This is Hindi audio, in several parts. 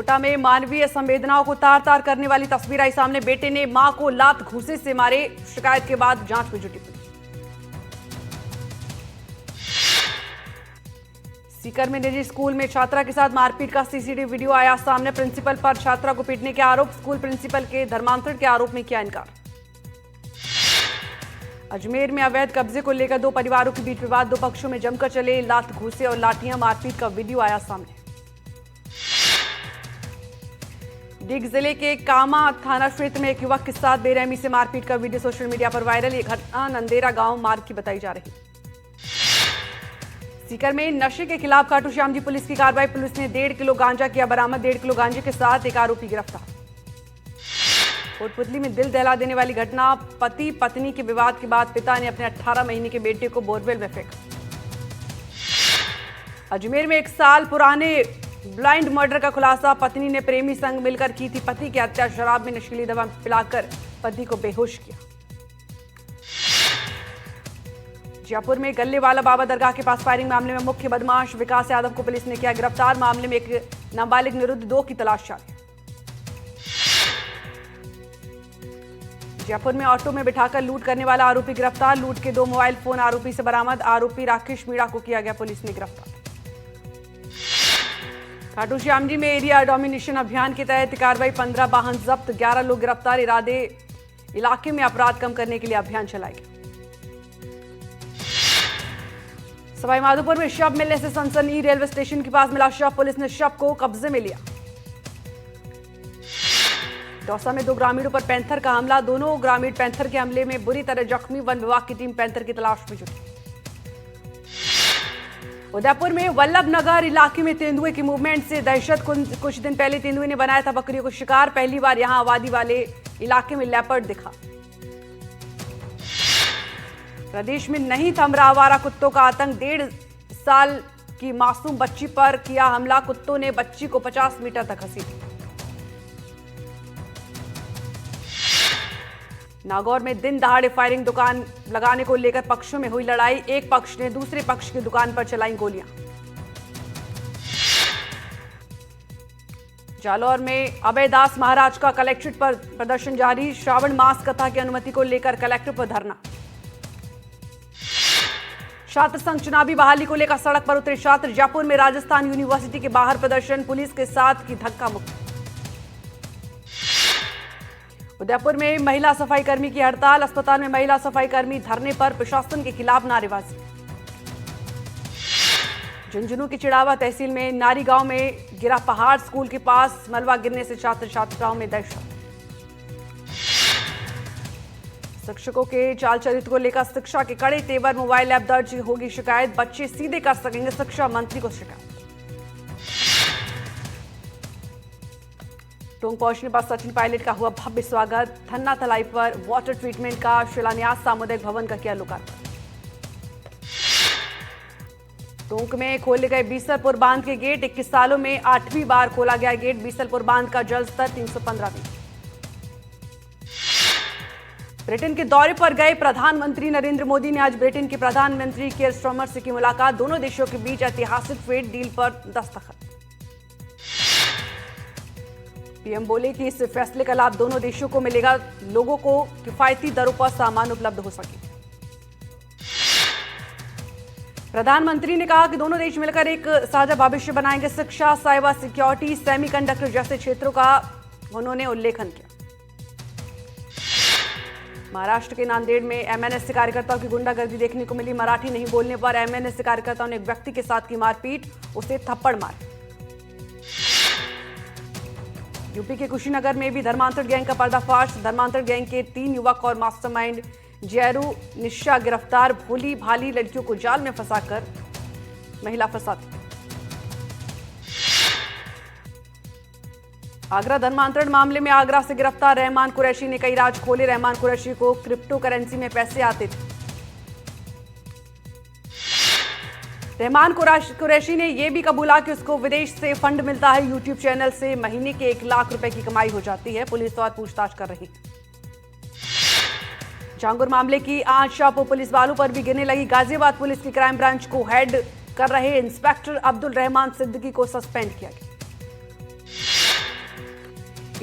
कोटा में मानवीय संवेदनाओं को तार तार करने वाली तस्वीर आई सामने। बेटे ने मां को लात घूंसे से मारे, शिकायत के बाद जांच में जुटी पुलिस। सीकर में निजी स्कूल में छात्रा के साथ मारपीट का सीसीटीवी वीडियो आया सामने। प्रिंसिपल पर छात्रा को पीटने के आरोप, स्कूल प्रिंसिपल के धर्मांतरण के आरोप में किया इनकार। अजमेर में अवैध कब्जे को लेकर दो परिवारों के बीच विवाद, दो पक्षों में जमकर चले लात घूंसे और लाठियां, मारपीट का वीडियो आया सामने। डिग जिले के कामा थाना क्षेत्र में एक युवक के साथ बेरहमी से मारपीट का वीडियो सोशल मीडिया पर वायरल। ये घटना नंदेरा गांव मार्ग की बताई जा रही। सीकर में नशे के खिलाफ खाटू श्याम जी पुलिस की कार्रवाई। पुलिस ने 1.5 किलो गांजा किया बरामद। 1.5 किलो गांजे के साथ एक आरोपी गिरफ्तार। कोटपुतली में दिल दहला देने वाली घटना, पति पत्नी के विवाद के बाद पिता ने अपने 18 महीने के बेटे को बोरवेल में फेंका। अजमेर में 1 साल पुराने ब्लाइंड मर्डर का खुलासा, पत्नी ने प्रेमी संग मिलकर की थी पति की हत्या। शराब में नशीली दवा पिलाकर पति को बेहोश किया। जयपुर में गल्लेवाला बाबा दरगाह के पास फायरिंग मामले में मुख्य बदमाश विकास यादव को पुलिस ने किया गिरफ्तार। मामले में एक नाबालिग विरुद्ध 2 की तलाश जारी। जयपुर में ऑटो में बिठाकर लूट करने वाला आरोपी गिरफ्तार। लूट के 2 मोबाइल फोन आरोपी से बरामद। आरोपी राकेश मीणा को किया गया पुलिस ने गिरफ्तार। खाटू श्याम जी में एरिया डोमिनेशन अभियान के तहत कार्रवाई, 15 वाहन जब्त, 11 लोग गिरफ्तार। इलाके में अपराध कम करने के लिए अभियान चलाया गया। सवाईमाधोपुर में शव मिलने से सनसनी, रेलवे स्टेशन के पास मिला शव, पुलिस ने शव को कब्जे में लिया। दौसा में 2 ग्रामीणों पर पैंथर का हमला, दोनों ग्रामीण पैंथर के हमले में बुरी तरह जख्मी। वन विभाग की टीम पैंथर की तलाश में जुटी। उदयपुर में वल्लभ नगर इलाके में तेंदुए की मूवमेंट से दहशत। कुछ दिन पहले तेंदुए ने बनाया था बकरियों को शिकार। पहली बार यहां आबादी वाले इलाके में लेपर्ड दिखा। प्रदेश में नहीं थम रहा आवारा कुत्तों का आतंक। 1.5 साल की मासूम बच्ची पर किया हमला, कुत्तों ने बच्ची को 50 मीटर तक घसीटा। नागौर में दिन दहाड़े फायरिंग, दुकान लगाने को लेकर पक्षों में हुई लड़ाई। एक पक्ष ने दूसरे पक्ष की दुकान पर चलाई गोलियां। जालौर में अभय दास महाराज का कलेक्ट्रेट पर प्रदर्शन जारी। श्रावण मास कथा की अनुमति को लेकर कलेक्टर पर धरना। छात्र संघ चुनावी बहाली को लेकर सड़क पर उतरे छात्र। जयपुर में राजस्थान यूनिवर्सिटी के बाहर प्रदर्शन, पुलिस के साथ की धक्का मुक्की। उदयपुर में महिला सफाई कर्मी की हड़ताल, अस्पताल में महिला सफाई कर्मी धरने पर, प्रशासन के खिलाफ नारेबाजी। झुंझुनू की चिड़ावा तहसील में नारी गांव में गिरा पहाड़, स्कूल के पास मलबा गिरने से छात्र छात्राओं में दहशत। शिक्षकों के चाल चरित्र को लेकर शिक्षा के कड़े तेवर, मोबाइल ऐप दर्ज होगी शिकायत। बच्चे सीधे कर सकेंगे शिक्षा मंत्री को शिकायत। टोंक पहुंचने पर सचिन पायलट का हुआ भव्य स्वागत। थन्ना तलाई पर वाटर ट्रीटमेंट का शिलान्यास, सामुदायिक भवन का किया लोकार्पण। टोंक में खोले गए बीसलपुर बांध के गेट, 21 सालों में 8वीं बार खोला गया गेट। बीसलपुर बांध का जल स्तर 315 फीट। ब्रिटेन के दौरे पर गए प्रधानमंत्री नरेंद्र मोदी ने आज ब्रिटेन के प्रधानमंत्री कियर स्टारमर से की मुलाकात। दोनों देशों के बीच ऐतिहासिक ट्रेड डील पर दस्तखत। पीएम बोले कि इस फैसले का लाभ दोनों देशों को मिलेगा, लोगों को किफायती दरों पर सामान उपलब्ध हो सके। प्रधानमंत्री ने कहा कि दोनों देश मिलकर एक साझा भविष्य बनाएंगे। शिक्षा, साइबर सिक्योरिटी, सेमीकंडक्टर जैसे क्षेत्रों का उन्होंने उल्लेखन किया। महाराष्ट्र के नांदेड़ में एमएनएस कार्यकर्ताओं की गुंडागर्दी देखने को मिली। मराठी नहीं बोलने पर एमएनएस कार्यकर्ताओं ने एक व्यक्ति के साथ की मारपीट, उसे थप्पड़ मारे। यूपी के कुशीनगर में भी धर्मांतरण गैंग का पर्दाफाश। धर्मांतरण गैंग के 3 युवक और मास्टरमाइंड जयरू निशा गिरफ्तार। भोली भाली लड़कियों को जाल में फंसाकर महिला फंसाती। आगरा धर्मांतरण मामले में आगरा से गिरफ्तार रहमान कुरैशी ने कई राज खोले। रहमान कुरैशी को क्रिप्टो करेंसी में पैसे आते थे। रहमान कुरैशी ने यह भी कबूला कि उसको विदेश से फंड मिलता है। यूट्यूब चैनल से महीने के 1 लाख रुपए की कमाई हो जाती है। पुलिस और पूछताछ कर रही है। जांगुर मामले की आशा पुलिस वालों पर भी गिरने लगी। गाजियाबाद पुलिस की क्राइम ब्रांच को हेड कर रहे इंस्पेक्टर अब्दुल रहमान सिद्दीकी को सस्पेंड किया गया।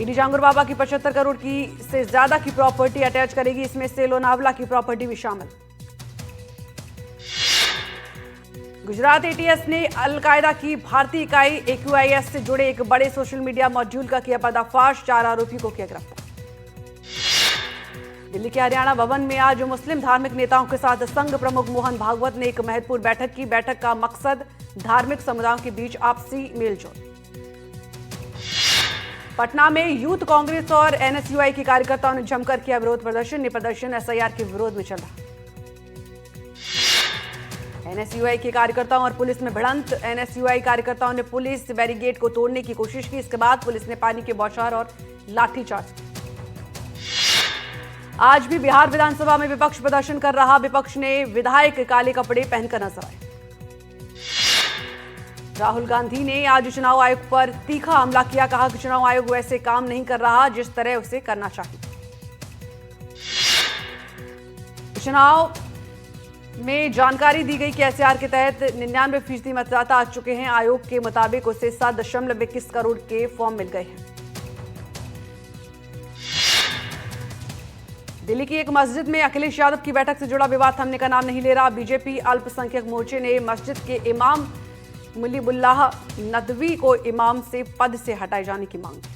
ईडी जांगुर बाबा की 75 करोड़ की से ज्यादा की प्रॉपर्टी अटैच करेगी, इसमें से लोनावला की प्रॉपर्टी भी शामिल। गुजरात एटीएस ने अलकायदा की भारतीय इकाई AQIS से जुड़े एक बड़े सोशल मीडिया मॉड्यूल का किया पर्दाफाश, 4 आरोपियों को किया गिरफ्तार। दिल्ली के हरियाणा भवन में आज मुस्लिम धार्मिक नेताओं के साथ संघ प्रमुख मोहन भागवत ने एक महत्वपूर्ण बैठक की। बैठक का मकसद धार्मिक समुदायों के बीच आपसी मेलजोल। पटना में यूथ कांग्रेस और NSUI के कार्यकर्ताओं ने जमकर किया विरोध प्रदर्शन। ये प्रदर्शन SIR के विरोध में चल रहा। NSUI के कार्यकर्ताओं और पुलिस में भिड़ंत। NSUI कार्यकर्ताओं ने पुलिस बैरिकेड को तोड़ने की कोशिश की। इसके बाद पुलिस ने पानी के बौछार और लाठीचार्ज किया। आज भी बिहार विधानसभा में विपक्ष प्रदर्शन कर रहा। विपक्ष ने विधायक काले कपड़े पहनकर नजर आए। राहुल गांधी ने आज चुनाव आयोग पर तीखा हमला किया। कहा कि चुनाव आयोग वैसे काम नहीं कर रहा जिस तरह उसे करना चाहिए। चुनाव में जानकारी दी गई कि SIR के तहत 99% मतदाता आ चुके हैं। आयोग के मुताबिक उसे 7.21 करोड़ के फॉर्म मिल गए हैं। दिल्ली की एक मस्जिद में अखिलेश यादव की बैठक से जुड़ा विवाद थमने का नाम नहीं ले रहा। बीजेपी अल्पसंख्यक मोर्चे ने मस्जिद के इमाम मुलीबुल्लाह नदवी को इमाम से पद से हटाए जाने की मांग की।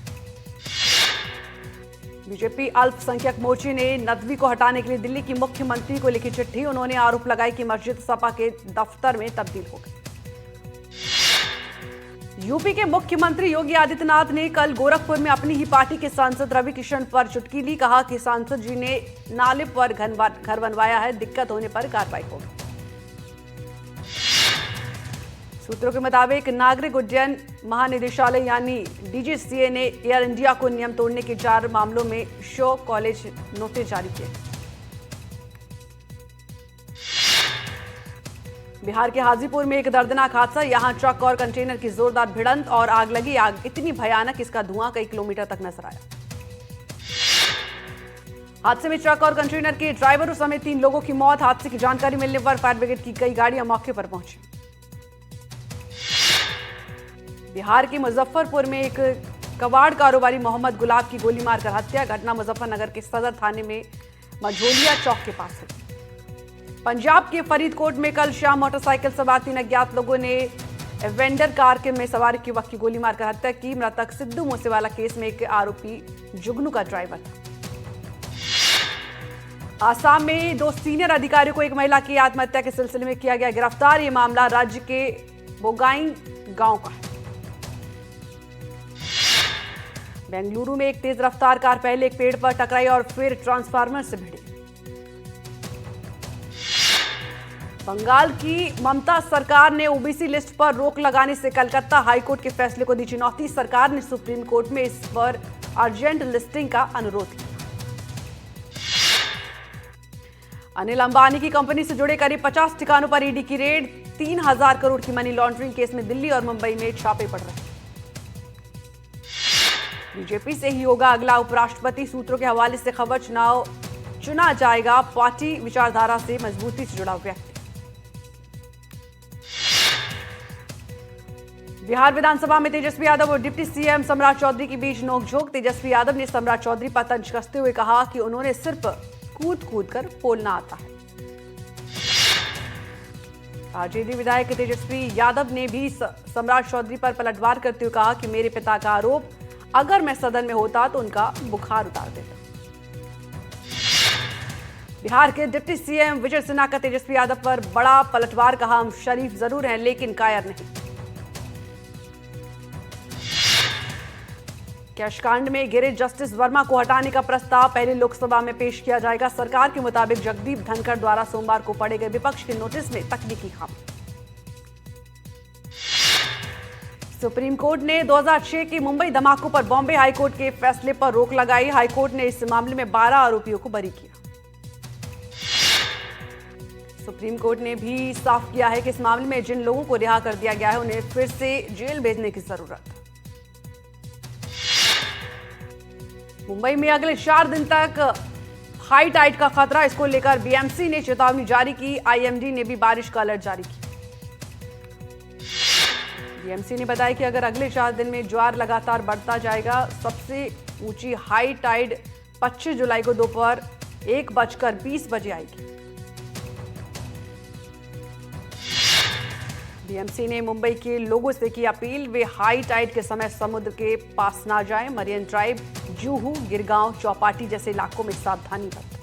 बीजेपी अल्पसंख्यक मोर्चे ने नदवी को हटाने के लिए दिल्ली की मुख्यमंत्री को लिखी चिट्ठी। उन्होंने आरोप लगाया कि मस्जिद सपा के दफ्तर में तब्दील हो गई। यूपी के मुख्यमंत्री योगी आदित्यनाथ ने कल गोरखपुर में अपनी ही पार्टी के सांसद रवि किशन पर चुटकी ली। कहा कि सांसद जी ने नाले पर घर बनवाया है, दिक्कत होने पर कार्रवाई होगी। सूत्रों के मुताबिक नागरिक उड्डयन महानिदेशालय यानी DGCA ने एयर इंडिया को नियम तोड़ने के 4 मामलों में शो कॉलेज नोटिस जारी किए। बिहार के हाजीपुर में एक दर्दनाक हादसा। यहां ट्रक और कंटेनर की जोरदार भिड़ंत और आग लगी। आग इतनी भयानक, इसका धुआं कई किलोमीटर तक नजर आया। हादसे में ट्रक और कंटेनर के ड्राइवरों समेत 3 लोगों की मौत। हादसे की जानकारी मिलने पर फायर ब्रिगेड की कई गाड़ियां मौके पर पहुंची। बिहार के मुजफ्फरपुर में एक कबाड़ कारोबारी मोहम्मद गुलाब की गोली मारकर हत्या। घटना मुजफ्फरनगर के सदर थाने में मझोलिया चौक के पास हुई। पंजाब के फरीदकोट में कल शाम मोटरसाइकिल सवार 3 अज्ञात लोगों ने वेंडर कार के में सवार एक युवक की गोली मारकर हत्या की। मृतक सिद्धू मूसेवाला केस में एक आरोपी जुगनू का ड्राइवर था। आसाम में 2 सीनियर अधिकारियों को एक महिला की आत्महत्या के सिलसिले में किया गया गिरफ्तार। ये मामला राज्य के बोगाई गांव का है। बेंगलुरु में एक तेज रफ्तार कार पहले एक पेड़ पर टकराई और फिर ट्रांसफार्मर से भिड़ी। बंगाल की ममता सरकार ने ओबीसी लिस्ट पर रोक लगाने से कलकत्ता हाईकोर्ट के फैसले को दी चुनौती। सरकार ने सुप्रीम कोर्ट में इस पर अर्जेंट लिस्टिंग का अनुरोध किया। अनिल अंबानी की कंपनी से जुड़े करीब 50 ठिकानों पर ईडी की रेड। 3000 करोड़ की मनी लॉन्ड्रिंग केस में दिल्ली और मुंबई में छापे पड़ रहे हैं। बीजेपी से ही होगा अगला उपराष्ट्रपति। सूत्रों के हवाले से खबर चुना जाएगा पार्टी विचारधारा से मजबूती से जुड़ा व्यक्ति। बिहार विधानसभा में तेजस्वी यादव और डिप्टी सीएम सम्राट चौधरी के बीच नोकझोंक। तेजस्वी यादव ने सम्राट चौधरी पर तंज कसते हुए कहा कि उन्होंने सिर्फ कूद कर बोलना आता है। आरजेडी विधायक तेजस्वी यादव ने भी सम्राट चौधरी पर पलटवार करते हुए कहा कि मेरे पिता का आरोप अगर मैं सदन में होता तो उनका बुखार उतार देता। बिहार के डिप्टी सीएम विजय सिन्हा का तेजस्वी यादव पर बड़ा पलटवार। कहा हम शरीफ जरूर हैं लेकिन कायर नहीं। कैश कांड में गिरे जस्टिस वर्मा को हटाने का प्रस्ताव पहले लोकसभा में पेश किया जाएगा। सरकार के मुताबिक जगदीप धनखड़ द्वारा सोमवार को पढ़े गए विपक्ष के नोटिस में तकनीकी खामी। सुप्रीम कोर्ट ने 2006 के मुंबई धमाकों पर बॉम्बे हाईकोर्ट के फैसले पर रोक लगाई। हाईकोर्ट ने इस मामले में 12 आरोपियों को बरी किया। सुप्रीम कोर्ट ने भी साफ किया है कि इस मामले में जिन लोगों को रिहा कर दिया गया है उन्हें फिर से जेल भेजने की जरूरत है। मुंबई में अगले 4 दिन तक हाई टाइड का खतरा। इसको लेकर बीएमसी ने चेतावनी जारी की। आईएमडी ने भी बारिश का अलर्ट जारी किया। बीएमसी ने बताया कि अगर अगले 4 दिन में ज्वार लगातार बढ़ता जाएगा, सबसे ऊंची हाई टाइड 25 जुलाई को दोपहर 1:20 बजे आएगी। बीएमसी ने मुंबई के लोगों से की अपील, वे हाई टाइड के समय समुद्र के पास ना जाएं। मरीन ड्राइव, जुहू, गिरगांव, चौपाटी जैसे इलाकों में सावधानी बरतें।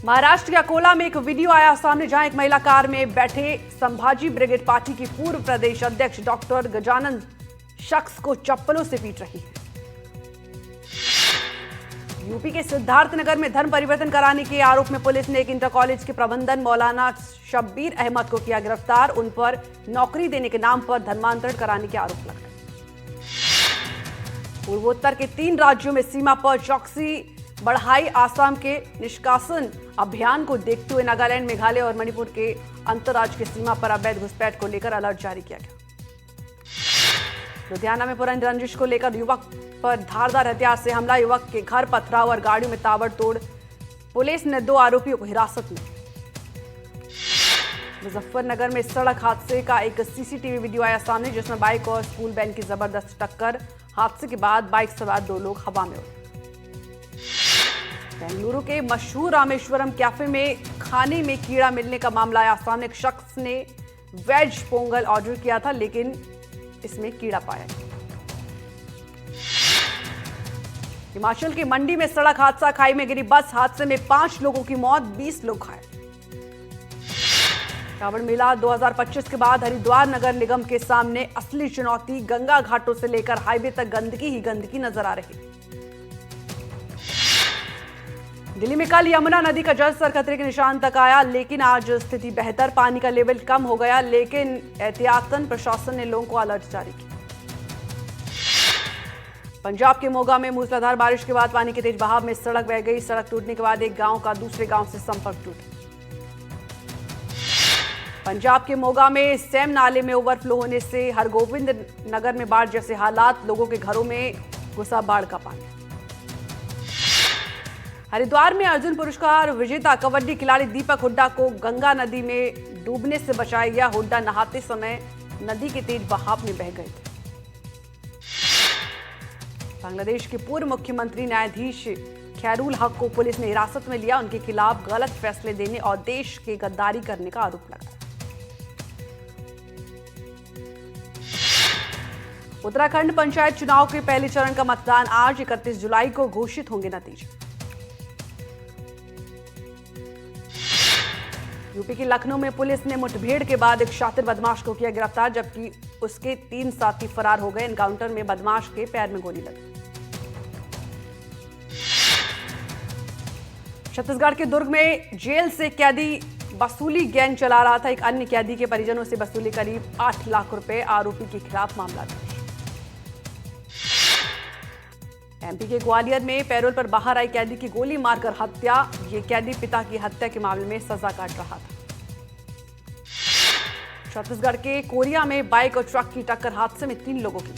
महाराष्ट्र के अकोला में एक वीडियो आया सामने, जहां एक महिला कार में बैठे संभाजी ब्रिगेड पार्टी की पूर्व प्रदेश अध्यक्ष डॉक्टर गजानन शख्स को चप्पलों से पीट रही है। यूपी के सिद्धार्थनगर में धर्म परिवर्तन कराने के आरोप में पुलिस ने एक इंटर कॉलेज के प्रबंधन मौलाना शब्बीर अहमद को किया गिरफ्तार। उन पर नौकरी देने के नाम पर धर्मांतरण कराने के आरोप लगाए। पूर्वोत्तर के 3 राज्यों में सीमा पर चौकसी बढ़ाई। आसाम के निष्कासन अभियान को देखते हुए नागालैंड, मेघालय और मणिपुर के अंतर्राज्यीय सीमा पर अवैध घुसपैठ को लेकर अलर्ट जारी किया गया। लुधियाना में पुरानी रंजिश को लेकर युवक पर धारदार हथियार से हमला, युवक के घर, पथराव और गाड़ियों में ताबड़तोड़। पुलिस ने 2 आरोपियों को हिरासत में। मुजफ्फरनगर में सड़क हादसे का एक सीसीटीवी वीडियो आया सामने, जिसमें बाइक और स्कूल वैन की जबरदस्त टक्कर। हादसे के बाद बाइक सवार 2 लोग हवा में उड़े। बेंगलुरु के मशहूर रामेश्वरम कैफे में खाने में कीड़ा मिलने का मामला आया सामने। एक शख्स ने वेज पोंगल ऑर्डर किया था, लेकिन इसमें कीड़ा पाया गया। हिमाचल के मंडी में सड़क हादसा, खाई में गिरी बस, हादसे में 5 लोगों की मौत, 20 लोग घायल। श्रावण मेला 2025 के बाद हरिद्वार नगर निगम के सामने असली चुनौती, गंगा घाटों से लेकर हाईवे तक गंदगी ही गंदगी नजर आ रही। दिल्ली में कल यमुना नदी का जलस्तर खतरे के निशान तक आया, लेकिन आज स्थिति बेहतर, पानी का लेवल कम हो गया। लेकिन एहतियातन प्रशासन ने लोगों को अलर्ट जारी किया। पंजाब के मोगा में मूसलाधार बारिश के बाद पानी के तेज बहाव में सड़क बह गई। सड़क टूटने के बाद एक गांव का दूसरे गांव से संपर्क टूटा। पंजाब के मोगा में सेम नाले में ओवरफ्लो होने से हरगोविंद नगर में बाढ़ जैसे हालात, लोगों के घरों में घुसा बाढ़ का पानी। हरिद्वार में अर्जुन पुरस्कार विजेता कबड्डी खिलाड़ी दीपक हुड्डा को गंगा नदी में डूबने से बचाया गया। हुड्डा नहाते समय नदी के तेज बहाव में बह गए थे। बांग्लादेश के पूर्व मुख्यमंत्री न्यायाधीश खैरुल हक को पुलिस ने हिरासत में लिया। उनके खिलाफ गलत फैसले देने और देश के गद्दारी करने का आरोप लगाया। उत्तराखंड पंचायत चुनाव के पहले चरण का मतदान आज 31 जुलाई को घोषित होंगे नतीजे। यूपी के लखनऊ में पुलिस ने मुठभेड़ के बाद एक शातिर बदमाश को किया गिरफ्तार, जबकि उसके 3 साथी फरार हो गए। एनकाउंटर में बदमाश के पैर में गोली लगी। छत्तीसगढ़ के दुर्ग में जेल से कैदी वसूली गैंग चला रहा था। एक अन्य कैदी के परिजनों से वसूली करीब 8 लाख रुपए, आरोपी के खिलाफ मामला दर्ज। एमपी के ग्वालियर में पैरोल पर बाहर आई कैदी की गोली मारकर हत्या। ये कैदी पिता की हत्या के मामले में सजा काट रहा था। छत्तीसगढ़ के कोरिया में बाइक और ट्रक की टक्कर, हादसे में 3 लोगों की।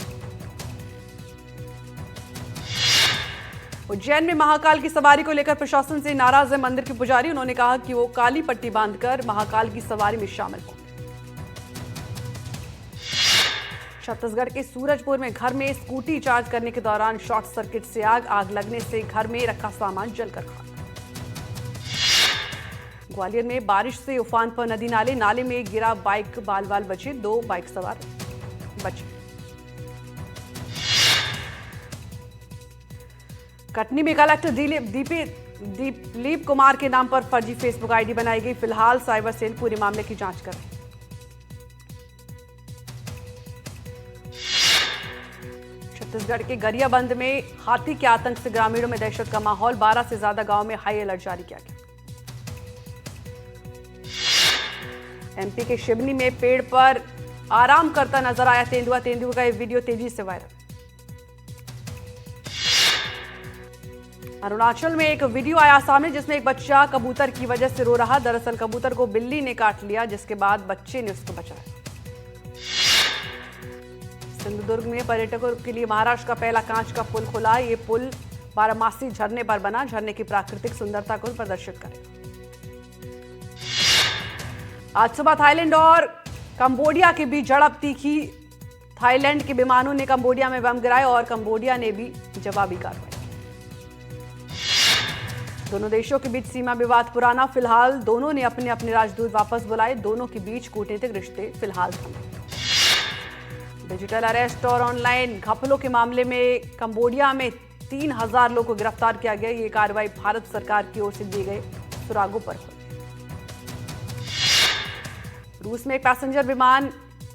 उज्जैन में महाकाल की सवारी को लेकर प्रशासन से नाराज है मंदिर के पुजारी। उन्होंने कहा कि वो काली पट्टी बांधकर महाकाल की सवारी में शामिल होंगे। छत्तीसगढ़ के सूरजपुर में घर में स्कूटी चार्ज करने के दौरान शॉर्ट सर्किट से आग लगने से घर में रखा सामान जलकर खाक। ग्वालियर में बारिश से उफान पर नदी नाले में गिरा बाइक, बाल बाल बचे, 2 बाइक सवार बचे। कटनी में कलेक्टर दिलीप कुमार के नाम पर फर्जी फेसबुक आईडी बनाई गई। फिलहाल साइबर सेल पूरे मामले की जांच कर रहे हैं। छत्तीसगढ़ के गरियाबंद में हाथी के आतंक से ग्रामीणों में दहशत का माहौल। 12 से ज्यादा गांव में हाई अलर्ट जारी किया गया। एमपी के शिवनी में पेड़ पर आराम करता नजर आया तेंदुआ। तेंदुआ का ये वीडियो तेजी से वायरल। अरुणाचल में एक वीडियो आया सामने, जिसमें एक बच्चा कबूतर की वजह से रो रहा। दरअसल कबूतर को बिल्ली ने काट लिया, जिसके बाद बच्चे ने उसको बचाया। सिंधुदुर्ग में पर्यटकों के लिए महाराष्ट्र का पहला कांच का पुल खुला। ये पुल बारामासी झरने पर बना, झरने की प्राकृतिक सुंदरता को प्रदर्शित करेगा। आज सुबह थाईलैंड और कंबोडिया के बीच झड़प तीखी। थाईलैंड के विमानों ने कंबोडिया में बम गिराए और कंबोडिया ने भी जवाबी कार्रवाई। दोनों देशों के बीच सीमा विवाद पुराना, फिलहाल दोनों ने अपने अपने राजदूत वापस बुलाए। दोनों के बीच कूटनीतिक रिश्ते फिलहाल थमे। डिजिटल अरेस्ट और ऑनलाइन घपलों के मामले में कंबोडिया में 3000 लोगों को गिरफ्तार किया गया। ये कार्रवाई भारत सरकार की ओर से दिए गए सुरागों पर हुई। रूस में एक पैसेंजर विमान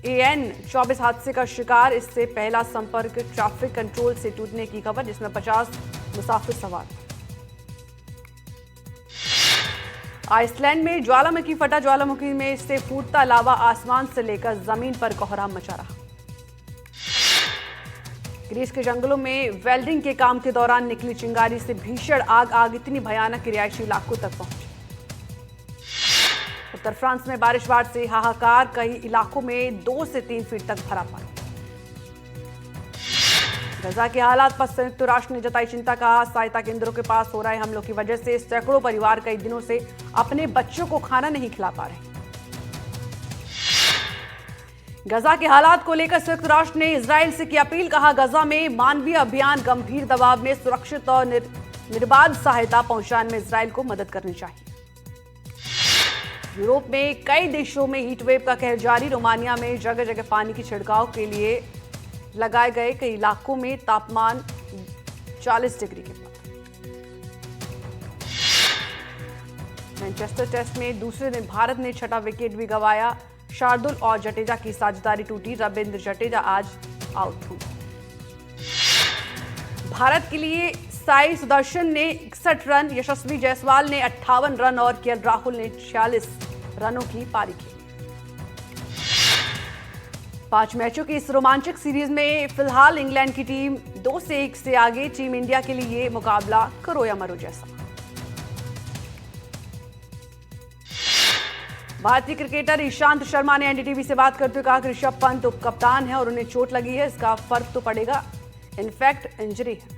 AN-24 हादसे का शिकार, इससे पहला संपर्क ट्रैफिक कंट्रोल से टूटने की खबर, जिसमें 50 मुसाफिर सवार। आइसलैंड में ज्वालामुखी फटा, ज्वालामुखी में से फूटता लावा आसमान से लेकर जमीन पर कोहराम मचा रहा। ग्रीस के जंगलों में वेल्डिंग के काम के दौरान निकली चिंगारी से भीषण आग इतनी भयानक कि रिहायशी इलाकों तक पहुंची। उत्तर फ्रांस में बारिश से हाहाकार, कई इलाकों में 2 से 3 फीट तक भरा पानी। गजा के हालात पर संयुक्त राष्ट्र ने जताई चिंता, कहा सहायता केंद्रों के पास हो रहे हमलों की वजह से सैकड़ों परिवार कई दिनों से अपने बच्चों को खाना नहीं खिला पा रहे। गजा के हालात को लेकर संयुक्त राष्ट्र ने इजराइल से की अपील, कहा गजा में मानवीय अभियान गंभीर दबाव में, सुरक्षित और निर्बाध सहायता पहुंचाने में इजराइल को मदद करनी चाहिए। यूरोप में कई देशों में हीटवेव का कहर जारी, रोमानिया में जगह जगह पानी की छिड़काव के लिए लगाए गए कई इलाकों में तापमान 40 डिग्री के पार। मैनचेस्टर टेस्ट में दूसरे दिन भारत ने छठा विकेट भी गंवाया। शार्दुल और जडेजा की साझेदारी टूटी, रविंद्र जडेजा आज आउट हुए। भारत के लिए साई सुदर्शन ने 61 रन, यशस्वी जायसवाल ने 58 रन और केएल राहुल ने 46 रनों की पारी की। 5 मैचों की इस रोमांचक सीरीज में फिलहाल इंग्लैंड की टीम 2-1 से आगे। टीम इंडिया के लिए ये मुकाबला करो या मरो जैसा। भारतीय क्रिकेटर ईशांत शर्मा ने एनडीटीवी से बात करते हुए कहा कि ऋषभ पंत उप कप्तान है और उन्हें चोट लगी है, इसका फर्क तो पड़ेगा, इनफैक्ट इंजरी है।